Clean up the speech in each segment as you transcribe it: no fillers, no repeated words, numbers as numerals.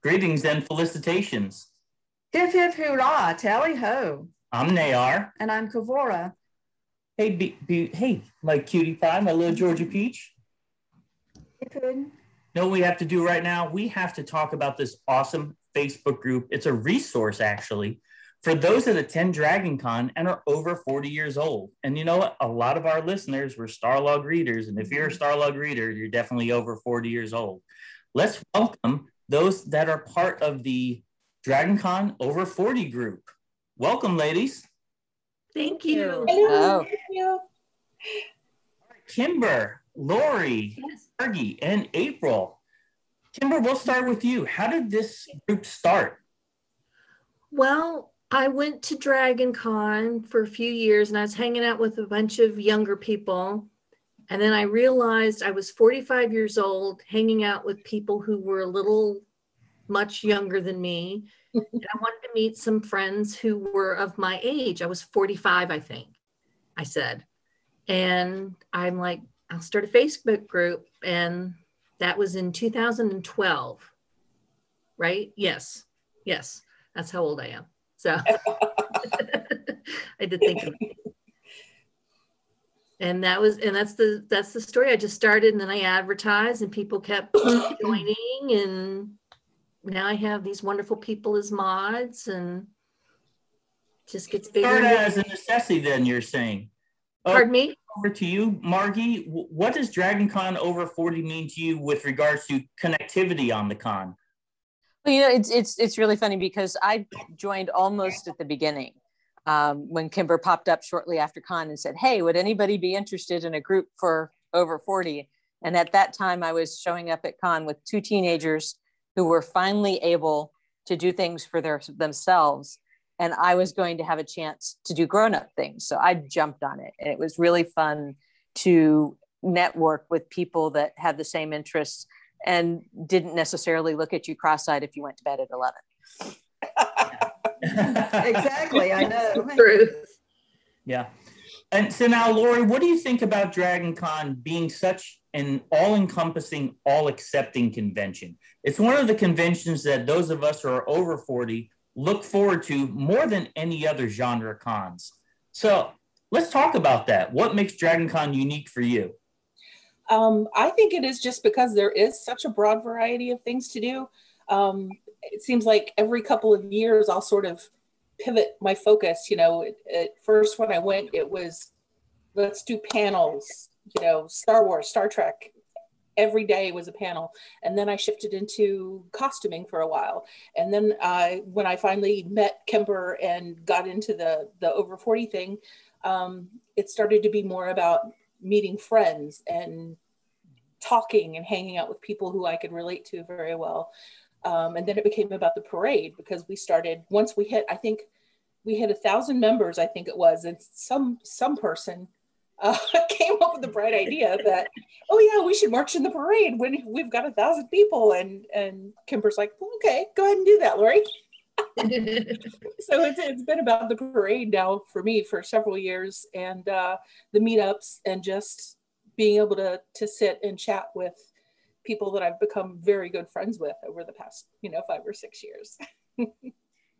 Greetings and felicitations. Hip hip hurrah, tally ho. I'm Nayar. And I'm Kavora. Hey, hey, my cutie pie, my little Georgia Peach. Hey, Puddin'. Know what we have to do right now? We have to talk about this awesome Facebook group. It's a resource, actually, for those that attend Dragon Con and are over 40 years old. And you know what? A lot of our listeners were StarPodLog readers. And if you're a StarPodLog reader, you're definitely over 40 years old. Let's welcome those that are part of the Dragon Con over 40 group. Welcome, ladies. Thank you. Hello. Thank you. Kimber, Lori, Yes. Margie, and April. Kimber, we'll start with you. How did this group start? Well, I went to Dragon Con for a few years and I was hanging out with a bunch of younger people. And then I realized I was 45 years old, hanging out with people who were a little much younger than me. And I wanted to meet some friends who were of my age. I was 45, I think, I said. And I'm like, I'll start a Facebook group. And that was in 2012, right? Yes. That's how old I am. So I did think of it. And that's the story. I just started and then I advertised and people kept joining, and now I have these wonderful people as mods, and it just gets bigger. Started as a necessity, then, you're saying. Pardon me? Over to you, Margie. What does Dragon Con over 40 mean to you with regards to connectivity on the con? Well, you know, it's really funny because I joined almost at the beginning when Kimber popped up shortly after con and said, hey, would anybody be interested in a group for over 40? And at that time, I was showing up at con with two teenagers who were finally able to do things for themselves. And I was going to have a chance to do grown-up things. So I jumped on it. And it was really fun to network with people that had the same interests and didn't necessarily look at you cross-eyed if you went to bed at 11. Exactly, I know. Truth. Yeah. And so now, Lori, what do you think about Dragon Con being such an all-encompassing, all-accepting convention? It's one of the conventions that those of us who are over 40 look forward to more than any other genre cons. So let's talk about that. What makes Dragon Con unique for you? I think it is just because there is such a broad variety of things to do. It seems like every couple of years I'll sort of pivot my focus. You know, at first when I went, it was, let's do panels, you know, Star Wars, Star Trek. Every day was a panel. And then I shifted into costuming for a while. And then when I finally met Kimber and got into the over 40 thing, it started to be more about meeting friends and talking and hanging out with people who I could relate to very well. And then it became about the parade because we started, once we hit, I think we hit 1,000 members, I think it was, and some person came up with the bright idea that, oh yeah, we should march in the parade when we've got 1,000 people. And Kimber's like, well, okay, go ahead and do that, Lori. So it's been about the parade now for me for several years, and the meetups, and just being able to sit and chat with people that I've become very good friends with over the past 5 or 6 years.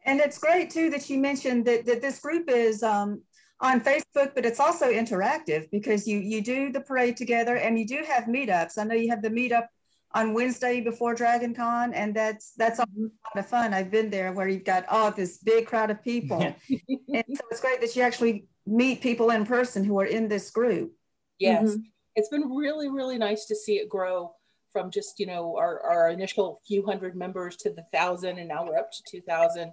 And it's great too that you mentioned that this group is on Facebook, but it's also interactive because you do the parade together and you do have meetups. I know you have the meetup on Wednesday before Dragon Con, and that's a lot of fun. I've been there where you've got this big crowd of people. And so it's great that you actually meet people in person who are in this group. Yes, It's been really, really nice to see it grow from just, our initial few hundred members to the 1,000, and now we're up to 2,000.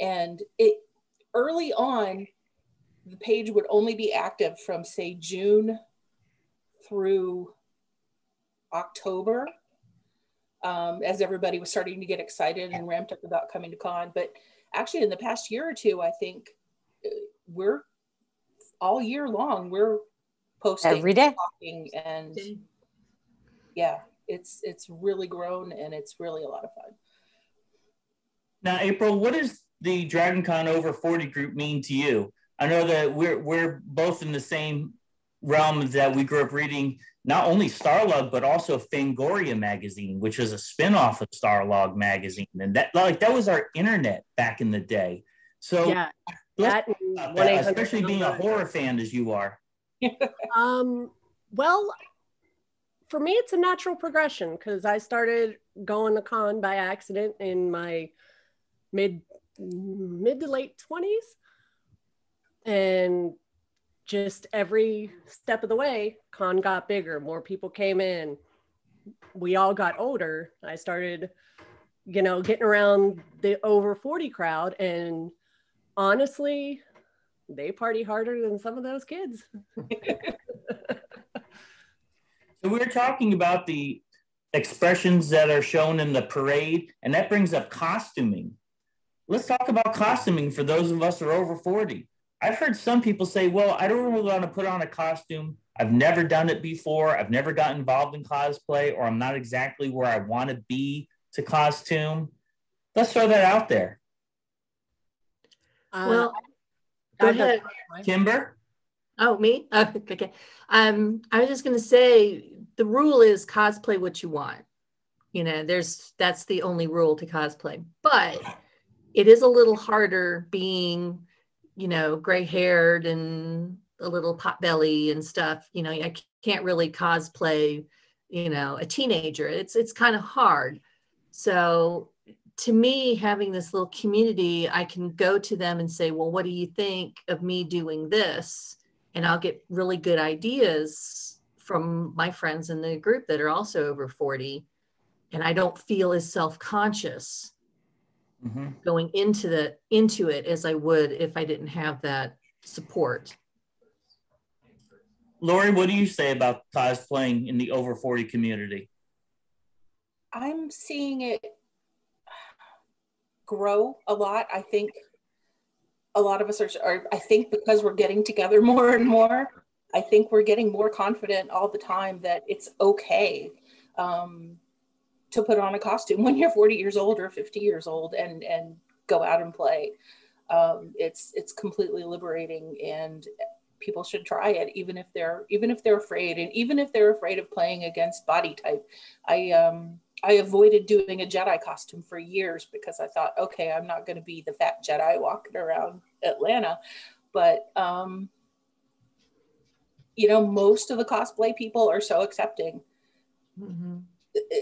And it early on, the page would only be active from say June through October, as everybody was starting to get excited and ramped up about coming to con. But actually in the past year or two, I think we're all year long, we're posting every day, talking, and yeah, it's really grown, and it's really a lot of fun. Now, April, what does the Dragon Con over 40 group mean to you? I know that we're both in the same realm that we grew up reading not only StarLog, but also Fangoria magazine, which is a spinoff of StarLog magazine. And that was our internet back in the day. So yeah, that, especially being a horror fan as you are. Well, for me, it's a natural progression because I started going to con by accident in my mid to late 20s. And just every step of the way, con got bigger, more people came in. We all got older. I started, getting around the over 40 crowd, and honestly, they party harder than some of those kids. So we're talking about the expressions that are shown in the parade, and that brings up costuming. Let's talk about costuming for those of us who are over 40. I've heard some people say, well, I don't really want to put on a costume. I've never done it before. I've never gotten involved in cosplay, or I'm not exactly where I want to be to costume. Let's throw that out there. Well, go ahead. Kimber? Oh, me? Okay. I was just going to say, the rule is cosplay what you want. That's the only rule to cosplay. But it is a little harder being gray haired and a little pot belly and stuff. I can't really cosplay, a teenager. It's kind of hard. So to me, having this little community, I can go to them and say, well, what do you think of me doing this? And I'll get really good ideas from my friends in the group that are also over 40. And I don't feel as self-conscious going into it as I would if I didn't have that support. Lori, what do you say about cosplaying in the over 40 community? I'm seeing it grow a lot. I think a lot of us are, I think because we're getting together more and more, I think we're getting more confident all the time that it's okay to put on a costume when you're 40 years old or 50 years old and go out and play. It's completely liberating, and people should try it, even if they're afraid, and even if they're afraid of playing against body type. I avoided doing a Jedi costume for years because I thought, okay, I'm not going to be the fat Jedi walking around Atlanta. But most of the cosplay people are so accepting.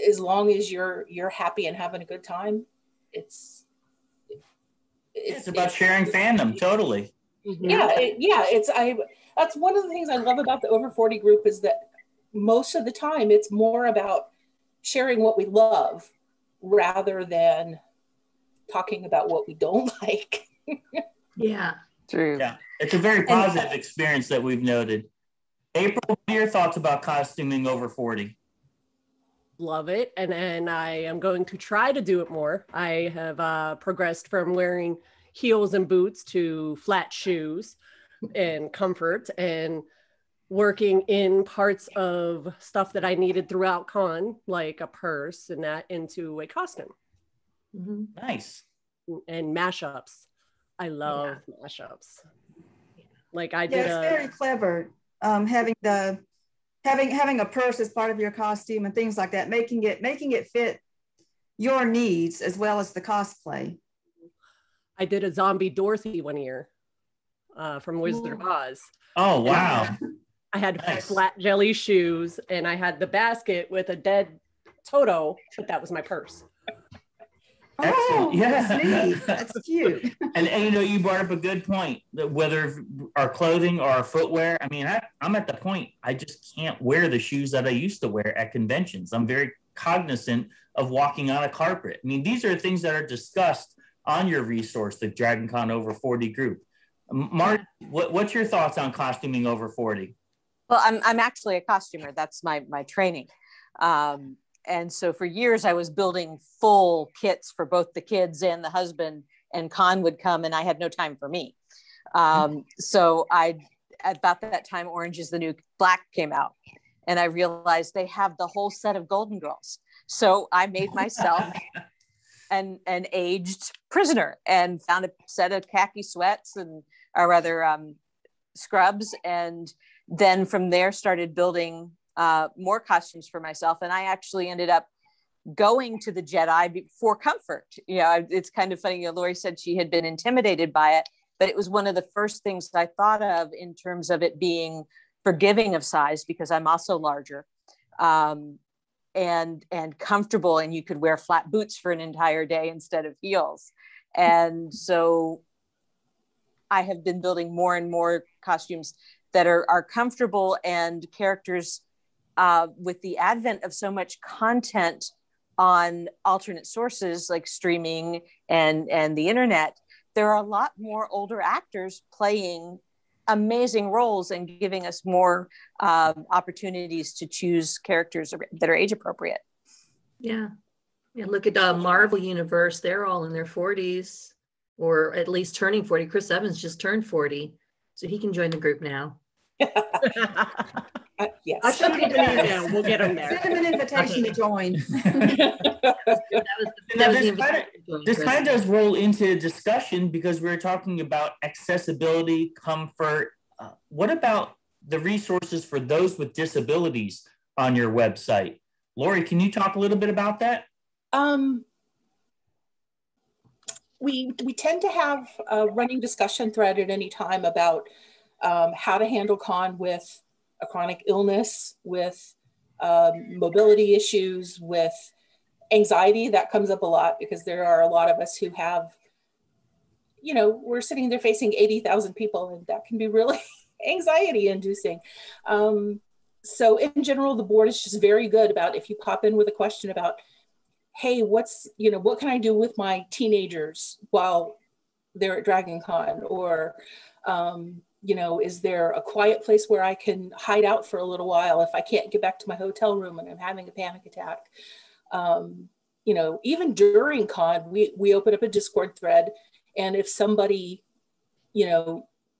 As long as you're happy and having a good time, it's about sharing fandom. Totally. That's one of the things I love about the over 40 group, is that most of the time it's more about sharing what we love rather than talking about what we don't like. Yeah, true. Yeah, it's a very positive experience that we've noted. April, what are your thoughts about costuming over 40? Love it. And I am going to try to do it more. I have progressed from wearing heels and boots to flat shoes and comfort, and working in parts of stuff that I needed throughout con, like a purse and that, into a costume. Nice. And mashups. I love mashups. Like I did. It's very clever. Having a purse as part of your costume and things like that, making it fit your needs as well as the cosplay. I did a zombie Dorothy one year from Wizard of Oz. Oh, wow. I had flat jelly shoes, and I had the basket with a dead Toto, but that was my purse. Excellent. Yeah, that's neat. That's cute. And you brought up a good point, that whether our clothing or our footwear, I mean, I'm at the point, I just can't wear the shoes that I used to wear at conventions. I'm very cognizant of walking on a carpet. I mean, these are things that are discussed on your resource, the Dragon Con Over 40 group. Mark, what's your thoughts on costuming over 40? Well, I'm actually a costumer. That's my training. And so for years I was building full kits for both the kids and the husband, and con would come and I had no time for me. So about that time, Orange is the New Black came out, and I realized they have the whole set of Golden Girls. So I made myself an aged prisoner and found a set of khaki sweats, and or rather scrubs, and then from there started building more costumes for myself. And I actually ended up going to the Jedi for comfort. You know, it's kind of funny. You know, Lori said she had been intimidated by it, but it was one of the first things I thought of in terms of it being forgiving of size, because I'm also larger, and comfortable, and you could wear flat boots for an entire day instead of heels. And so I have been building more and more costumes that are comfortable, and characters, with the advent of so much content on alternate sources like streaming and the internet, there are a lot more older actors playing amazing roles and giving us more opportunities to choose characters that are age appropriate. Yeah. Yeah. Look at Marvel Universe. They're all in their 40s, or at least turning 40. Chris Evans just turned 40, so he can join the group now. Yes. I'll shoot him an email. We'll get him there. Send him an invitation to join. This kind of does roll into discussion, because we're talking about accessibility, comfort. What about the resources for those with disabilities on your website? Lori, can you talk a little bit about that? We tend to have a running discussion thread at any time about how to handle con with a chronic illness, with mobility issues, with anxiety. That comes up a lot, because there are a lot of us who have, you know, we're sitting there facing 80,000 people, and that can be really anxiety inducing. So in general, the board is just very good about, if you pop in with a question about, hey, what can I do with my teenagers while they're at Dragon Con? Or, is there a quiet place where I can hide out for a little while if I can't get back to my hotel room and I'm having a panic attack? Even during con, we open up a Discord thread, and if somebody,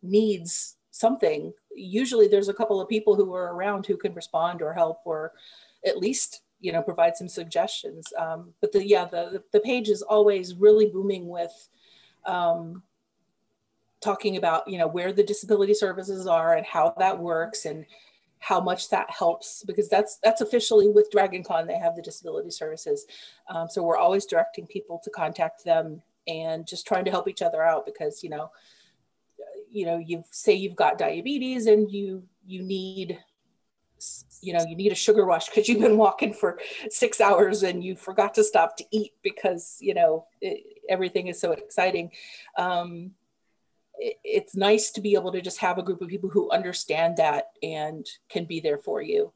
needs something, usually there's a couple of people who are around who can respond or help, or at least, provide some suggestions. But the page is always really booming with talking about, where the disability services are and how that works and how much that helps, because that's officially with Dragon Con, they have the disability services. So we're always directing people to contact them and just trying to help each other out, because, you say you've got diabetes and you need a sugar rush because you've been walking for 6 hours and you forgot to stop to eat because, everything is so exciting. It's nice to be able to just have a group of people who understand that and can be there for you,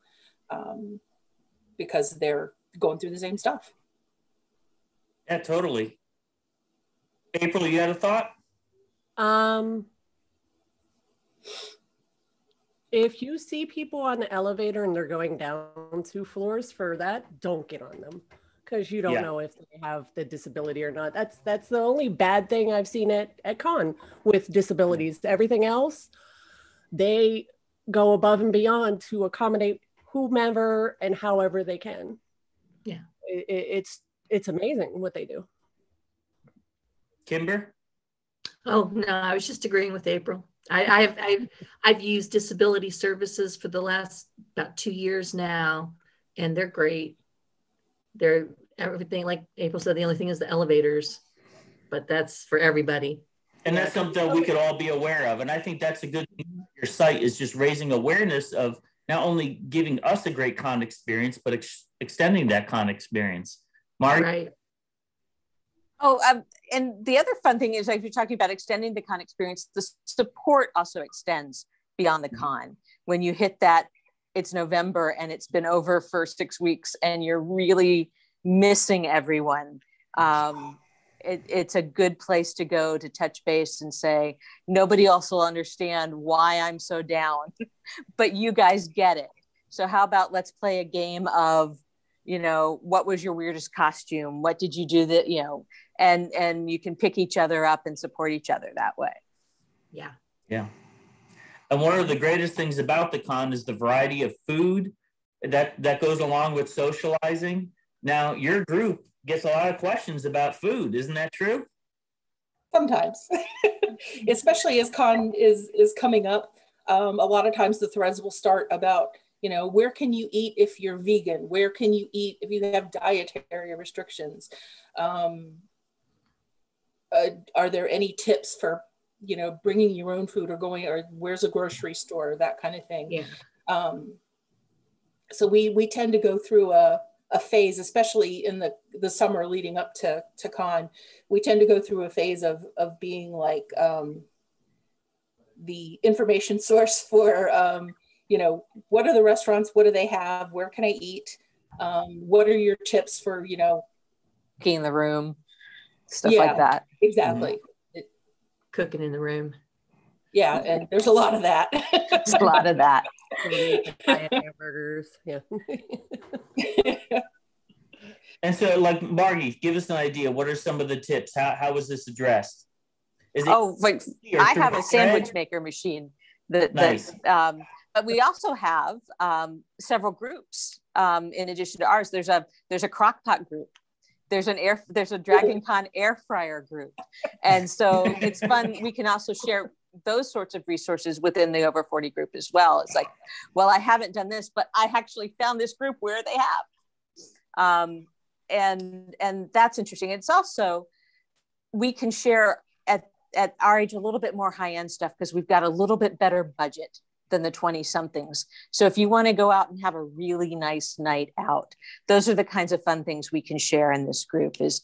because they're going through the same stuff. Yeah, totally. April, you had a thought? If you see people on the elevator and they're going down 2 floors for that, don't get on them, because you don't know if they have the disability or not. That's the only bad thing I've seen at con with disabilities. Everything else, they go above and beyond to accommodate whomever and however they can. Yeah, it's amazing what they do. Kimber? Oh no, I was just agreeing with April. I've used disability services for the last about 2 years now, and they're great. They're everything, like April said, the only thing is the elevators, but that's for everybody. And that's something we could all be aware of. And I think that's a good thing for your site, is just raising awareness of not only giving us a great con experience, but extending that con experience. Mark? Right. Oh, and the other fun thing is, like, you're talking about extending the con experience, the support also extends beyond the con. When you hit that, it's November and it's been over for 6 weeks and you're really missing everyone. It's a good place to go to touch base and say, nobody else will understand why I'm so down, but you guys get it. So how about let's play a game of, what was your weirdest costume? What did you do that, and you can pick each other up and support each other that way. Yeah. Yeah. And one of the greatest things about the con is the variety of food that goes along with socializing. Now, your group gets a lot of questions about food. Isn't that true? Sometimes, especially as con is coming up. A lot of times the threads will start about, you know, where can you eat if you're vegan? Where can you eat if you have dietary restrictions? Are there any tips for, you know, bringing your own food or going, or where's a grocery store, that kind of thing. Yeah. So we tend to go through a phase, especially in the summer leading up to con. We tend to go through a phase of being like the information source for, you know, what are the restaurants? What do they have? Where can I eat? What are your tips for, you know, cooking in the room, stuff like that. Exactly. Cooking in the room. Yeah, and there's a lot of that. There's a lot of that. Hamburgers. Yeah. And so, like, Margie, give us an idea. What are some of the tips? How was this addressed? Is it like I have a sandwich maker machine. Nice. But we also have several groups. In addition to ours, there's a crock pot group. There's a Dragon Con air fryer group. And so it's fun. We can also share those sorts of resources within the over 40 group as well. It's like, well, I haven't done this, but I actually found this group where they have. And that's interesting. It's also, we can share at our age a little bit more high-end stuff because we've got a little bit better budget than the 20 somethings. So if you want to go out and have a really nice night out, those are the kinds of fun things we can share in this group, is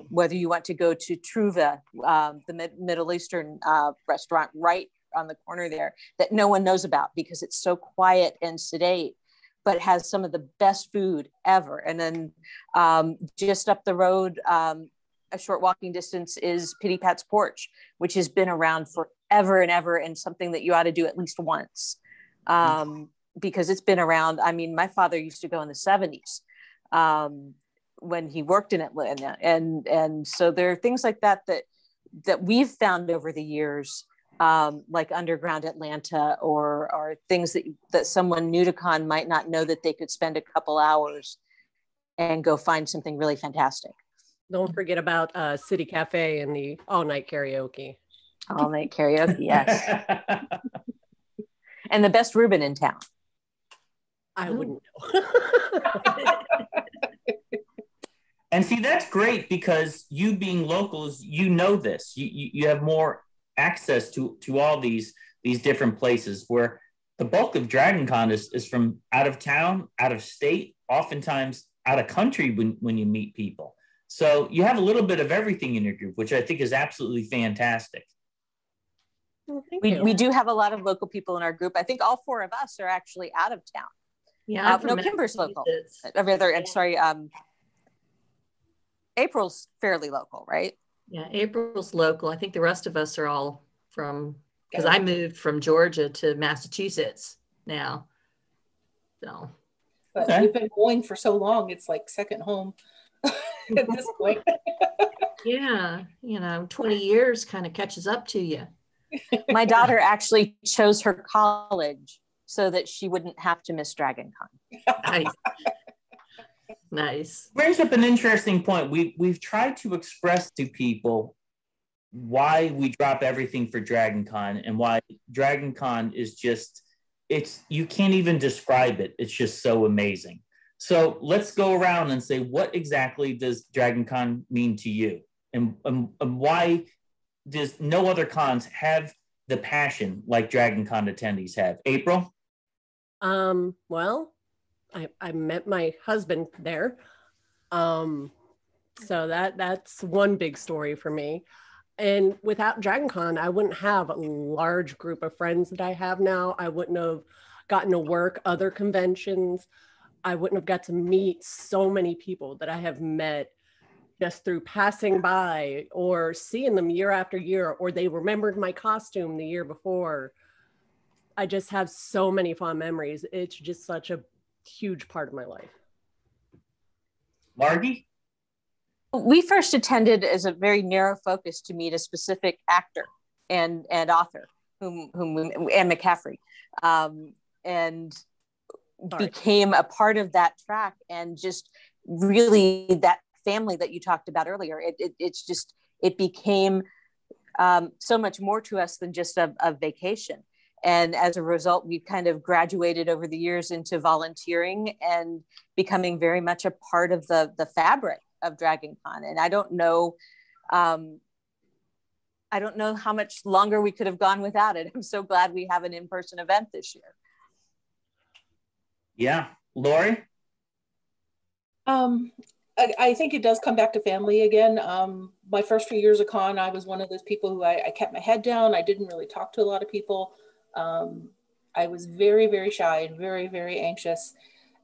whether you want to go to Truva, the Middle Eastern restaurant right on the corner there that no one knows about because it's so quiet and sedate, but has some of the best food ever. And then just up the road, a short walking distance, is Pity Pat's Porch, which has been around forever and ever, and something that you ought to do at least once, because it's been around. I mean, my father used to go in the 70s when he worked in Atlanta, and so there are things like that we've found over the years, like Underground Atlanta, or things that someone new to con might not know, that they could spend a couple hours and go find something really fantastic. Don't forget about City Cafe and the all-night karaoke. All-night karaoke, yes. And the best Reuben in town. I wouldn't know. And see, that's great because you being locals, you know this. You have more access to all these different places, where the bulk of Dragon Con is from out of town, out of state, oftentimes out of country when you meet people. So you have a little bit of everything in your group, which I think is absolutely fantastic. Well, we do have a lot of local people in our group. I think all four of us are actually out of town. Yeah, no, Kimber's local. I'm sorry. April's fairly local, right? Yeah, April's local. I think the rest of us are all from, because I moved from Georgia to Massachusetts now. So, but we've been going for so long, it's like second home at this point. Yeah, 20 years kind of catches up to you. My daughter actually chose her college so that she wouldn't have to miss Dragon Con. Nice. Nice. Brings up an interesting point. We've tried to express to people why we drop everything for Dragon Con, and why Dragon Con is just, you can't even describe it. It's just so amazing. So let's go around and say, what exactly does Dragon Con mean to you? And why does no other cons have the passion like Dragon Con attendees have? April? Well, I met my husband there. So that's one big story for me. And without Dragon Con, I wouldn't have a large group of friends that I have now. I wouldn't have gotten to work other conventions. I wouldn't have got to meet so many people that I have met just through passing by or seeing them year after year, or they remembered my costume the year before. I just have so many fond memories. It's just such a huge part of my life. Margie? We first attended as a very narrow focus to meet a specific actor and author, Anne McCaffrey, and became a part of that track, and just really that family that you talked about earlier. It became so much more to us than just a vacation. And as a result, we've kind of graduated over the years into volunteering and becoming very much a part of the fabric of Dragon Con. And I don't know how much longer we could have gone without it. I'm so glad we have an in-person event this year. Yeah. Lori? I think it does come back to family again. My first few years of con, I was one of those people who I kept my head down. I didn't really talk to a lot of people. I was very, very shy and very, very anxious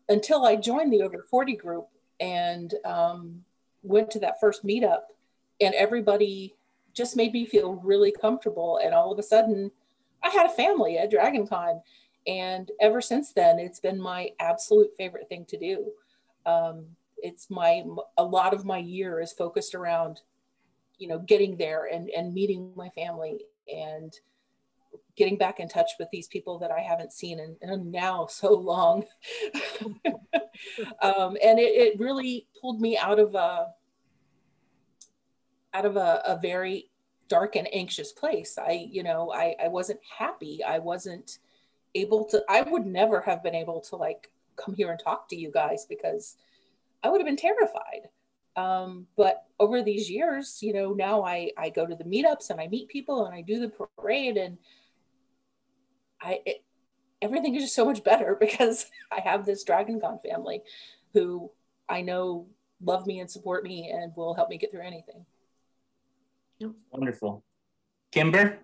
until I joined the over 40 group and went to that first meetup, and everybody just made me feel really comfortable. And all of a sudden I had a family at Dragon Con. And ever since then, it's been my absolute favorite thing to do. A lot of my year is focused around, getting there and meeting my family and getting back in touch with these people that I haven't seen in now so long. And it really pulled me out of a very dark and anxious place. I wasn't happy. I wasn't able to, I would never have been able to come here and talk to you guys because I would have been terrified. But over these years, now I go to the meetups and I meet people and I do the parade, and everything is just so much better because I have this Dragon Con family who I know love me and support me and will help me get through anything. Wonderful. Kimber?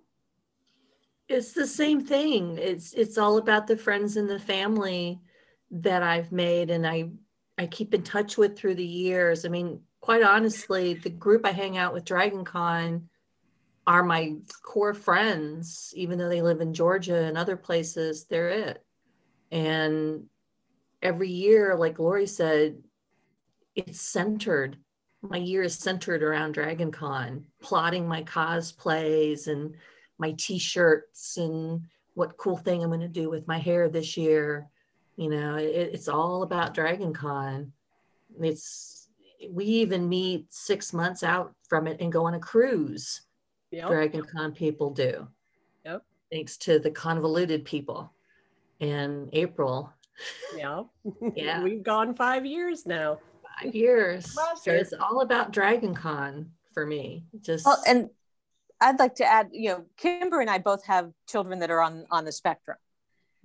It's the same thing. It's all about the friends and the family that I've made and I keep in touch with through the years. I mean, quite honestly, the group I hang out with Dragon Con are my core friends, even though they live in Georgia and other places, they're it. And every year, like Lori said, it's centered. My year is centered around Dragon Con, plotting my cosplays and my t-shirts and what cool thing I'm going to do with my hair this year. It's all about Dragon Con. We even meet 6 months out from it and go on a cruise. Yep. Dragon Con people do. Yep. Thanks to the ConVoluted people in April. Yeah. Yeah. We've gone 5 years now. 5 years. So it's all about Dragon Con for me. And I'd like to add, Kimber and I both have children that are on the spectrum.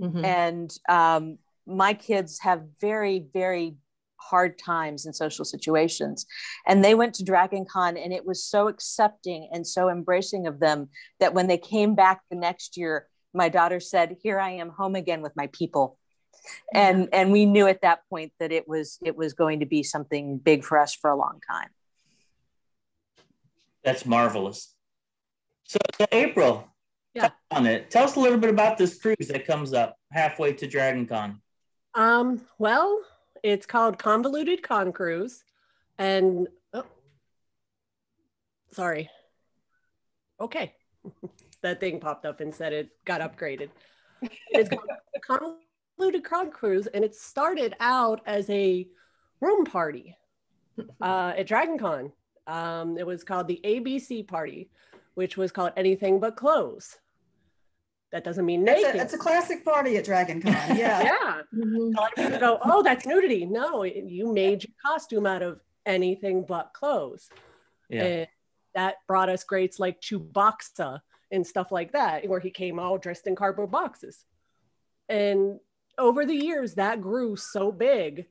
Mm-hmm. And my kids have very, very hard times in social situations. And they went to Dragon Con and it was so accepting and so embracing of them that when they came back the next year, my daughter said, "Here I am home again with my people." And we knew at that point that it was going to be something big for us for a long time. That's marvelous. So April, yeah. On it. Tell us a little bit about this cruise that comes up halfway to Dragon Con. Well, it's called ConVoluted Con Cruise, and sorry. Okay, that thing popped up and said it got upgraded. It's called Convoluted Con Cruise, and it started out as a room party at Dragon Con. It was called the ABC Party, which was called Anything But Clothes. That doesn't mean naked. It's a classic party at Dragon Con. Yeah. Yeah. Mm-hmm. A lot of people go, "Oh, that's nudity." No, you made your costume out of anything but clothes. Yeah. And that brought us greats like Chewbacca and stuff like that, where he came all dressed in cardboard boxes. And over the years, that grew so big,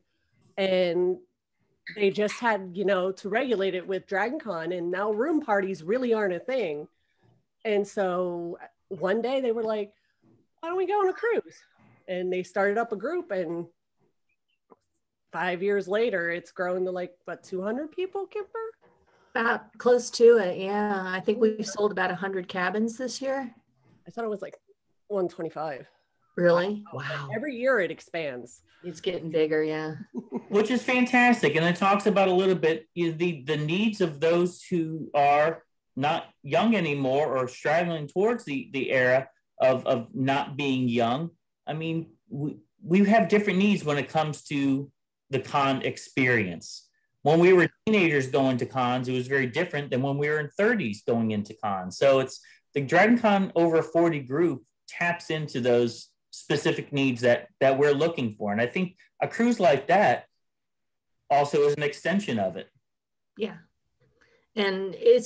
and they just had, to regulate it with Dragon Con, and now room parties really aren't a thing. And so one day they were like, "Why don't we go on a cruise?" And they started up a group, and 5 years later, it's grown to 200 people, Kimber? About close to it, yeah. I think we've sold about 100 cabins this year. I thought it was 125. Really? Wow. Every year it expands. It's getting bigger, yeah. Which is fantastic. And it talks about a little bit the needs of those who are not young anymore or straggling towards the era of not being young. I mean, we have different needs when it comes to the con experience. When we were teenagers going to cons, it was very different than when we were in 30s going into cons. So it's the Dragon Con over 40 group taps into those specific needs that we're looking for. And I think a cruise like that also is an extension of it. Yeah. And it's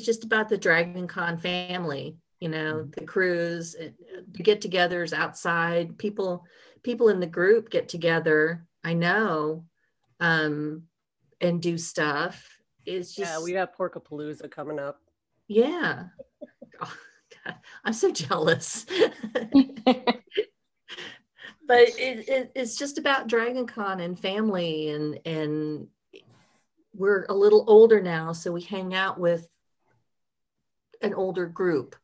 just about the Dragon Con family, you know, the cruise, the get-togethers outside, people in the group get together, I know, and do stuff. It's just, yeah, we have Porkapalooza coming up. Yeah. Oh, God, I'm so jealous. But it's just about Dragon Con and family, and we're a little older now, so we hang out with an older group.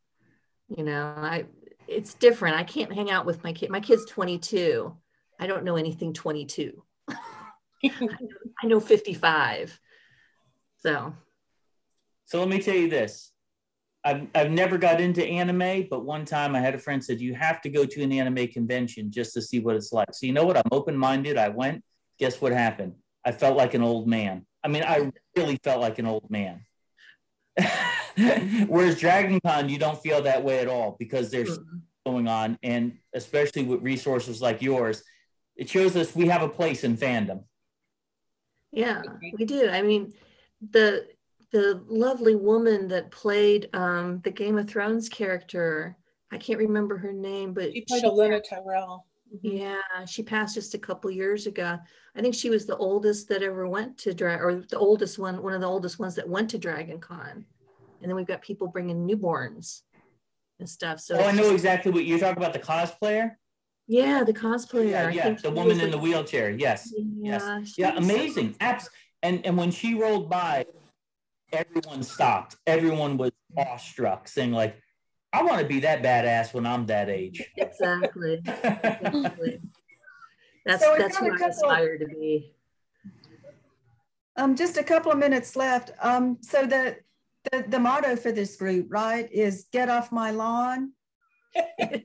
You know, it's different. I can't hang out with my kid. My kid's 22. I don't know anything 22. I know 55. So let me tell you this. I've never got into anime, but one time I had a friend said, you have to go to an anime convention just to see what it's like. So you know what? I'm open-minded. I went. Guess what happened? I felt like an old man. I mean, I really felt like an old man. Whereas Dragon Con, you don't feel that way at all because there's going on. And especially with resources like yours, it shows us we have a place in fandom. Yeah, we do. I mean, the lovely woman that played the Game of Thrones character, I can't remember her name, but she played Olenna Tyrell. Yeah, she passed just a couple years ago. I think she was the oldest that ever went to or the oldest one of the oldest ones that went to Dragon Con. And then we've got people bringing newborns and stuff. So I know exactly what you're talking about. The cosplayer. Yeah, the cosplayer. Yeah, the woman in the wheelchair. Yes. Yeah, amazing. And when she rolled by, everyone stopped. Everyone was awestruck, saying like, I want to be that badass when I'm that age. Exactly. That's what I aspire to be. Just a couple of minutes left. So the motto for this group, right, is get off my lawn. Do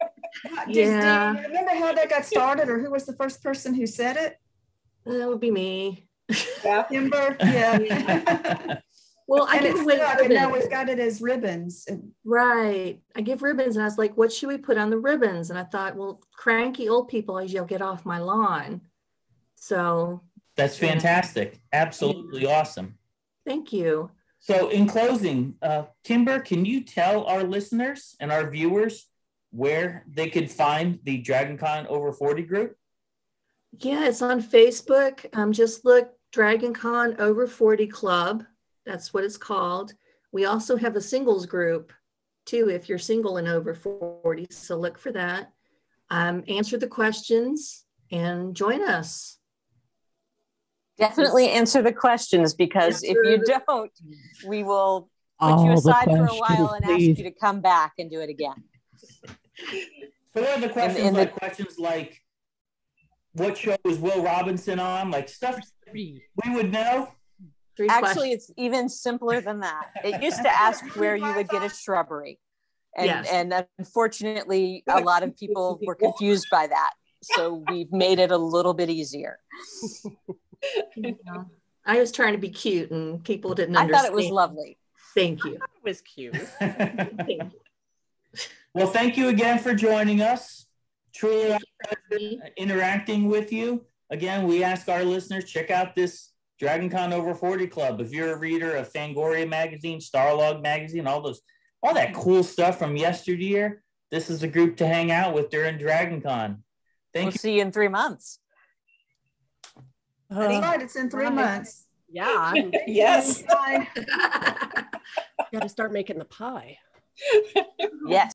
you remember how that got started, or who was the first person who said it? That would be me. Yeah. Kimber? Yeah. Well, I give away ribbons. Now we've got it as ribbons. Right. I give ribbons, and I was like, what should we put on the ribbons? And I thought, well, cranky old people as you'll get off my lawn. So that's fantastic. Absolutely awesome. Thank you. So in closing, Kimber, can you tell our listeners and our viewers where they could find the Dragon Con Over 40 group? Yeah, it's on Facebook. Just look Dragon Con Over 40 Club. That's what it's called. We also have a singles group too, if you're single and over 40. So look for that. Answer the questions and join us. Definitely answer the questions, because if you don't, we will put you aside for a while and ask you to come back and do it again. So what are the questions questions like, what show is Will Robinson on? Like stuff we would know? Actually, it's even simpler than that. It used to ask where you would get a shrubbery. And unfortunately, a lot of people were confused by that. So we've made it a little bit easier. I was trying to be cute and people didn't understand. I thought it was lovely. Thank you. It was cute. Thank you. Well, thank you again for joining us. Truly interacting with you. Again, we ask our listeners, check out this Dragon Con Over 40 Club. If you're a reader of Fangoria magazine, StarPodLog magazine, all that cool stuff from yesteryear, this is a group to hang out with during Dragon Con. We'll see you in 3 months. That's right, it's in 3 months. Yeah. Yes. Got to start making the pie. Yes.